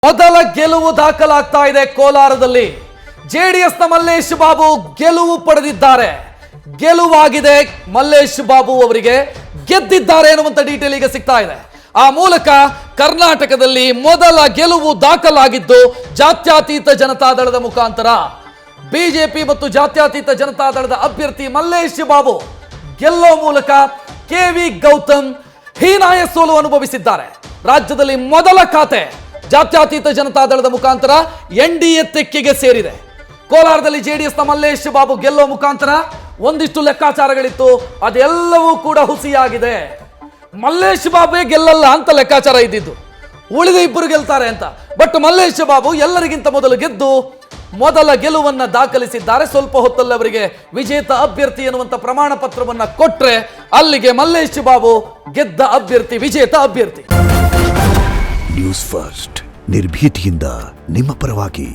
ಮೊದಲ ಗೆಲುವು ದಾಖಲಾಗ್ತಾ ಇದೆ ಕೋಲಾರದಲ್ಲಿ. ಜೆಡಿಎಸ್ನ ಮಲ್ಲೇಶ್ ಬಾಬು ಗೆಲುವು ಪಡೆದಿದ್ದಾರೆ. ಗೆಲುವಾಗಿದೆ ಮಲ್ಲೇಶ್ ಬಾಬು ಅವರಿಗೆ, ಗೆದ್ದಿದ್ದಾರೆ ಎನ್ನುವಂತ ಡೀಟೇಲ್ ಈಗ ಸಿಗ್ತಾ ಇದೆ. ಆ ಮೂಲಕ ಕರ್ನಾಟಕದಲ್ಲಿ ಮೊದಲ ಗೆಲುವು ದಾಖಲಾಗಿದ್ದು ಜಾತ್ಯತೀತ ಜನತಾದಳದ ಮುಖಾಂತರ. ಬಿಜೆಪಿ ಮತ್ತು ಜಾತ್ಯತೀತ ಜನತಾದಳದ ಅಭ್ಯರ್ಥಿ ಮಲ್ಲೇಶ್ ಬಾಬು ಗೆಲ್ಲೋ ಮೂಲಕ ಕೆವಿ ಗೌತಮ್ ಹೀನಾಯ ಸೋಲು ಅನುಭವಿಸಿದ್ದಾರೆ. ರಾಜ್ಯದಲ್ಲಿ ಮೊದಲ ಖಾತೆ ಜಾತ್ಯತೀತ ಜನತಾದಳದ ಮುಖಾಂತರ ಎನ್ಡಿಎ ತೆಕ್ಕೆಗೆ ಸೇರಿದೆ. ಕೋಲಾರದಲ್ಲಿ ಜೆಡಿಎಸ್ನ ಮಲ್ಲೇಶ್ ಬಾಬು ಗೆಲ್ಲೋ ಮುಖಾಂತರ ಒಂದಿಷ್ಟು ಲೆಕ್ಕಾಚಾರಗಳಿತ್ತು, ಅದೆಲ್ಲವೂ ಕೂಡ ಹುಸಿಯಾಗಿದೆ. ಮಲ್ಲೇಶ್ ಬಾಬೇ ಗೆಲ್ಲಲ್ಲ ಅಂತ ಲೆಕ್ಕಾಚಾರ ಇದ್ದಿದ್ದು, ಉಳಿದ ಇಬ್ಬರು ಗೆಲ್ತಾರೆ ಅಂತ. ಬಟ್ ಮಲ್ಲೇಶ್ ಬಾಬು ಎಲ್ಲರಿಗಿಂತ ಮೊದಲು ಗೆದ್ದು ಮೊದಲ ಗೆಲುವನ್ನ ದಾಖಲಿಸಿದ್ದಾರೆ. ಸ್ವಲ್ಪ ಹೊತ್ತಲ್ಲಿ ಅವರಿಗೆ ವಿಜೇತ ಅಭ್ಯರ್ಥಿ ಎನ್ನುವಂತ ಪ್ರಮಾಣ ಪತ್ರವನ್ನ ಕೊಟ್ರೆ ಅಲ್ಲಿಗೆ ಮಲ್ಲೇಶ್ ಬಾಬು ಗೆದ್ದ ಅಭ್ಯರ್ಥಿ, ವಿಜೇತ ಅಭ್ಯರ್ಥಿ. ನ್ಯೂಸ್ ಫಸ್ಟ್, ನಿರ್ಭೀತಿಯಿಂದ ನಿಮ್ಮ ಪರವಾಗಿ.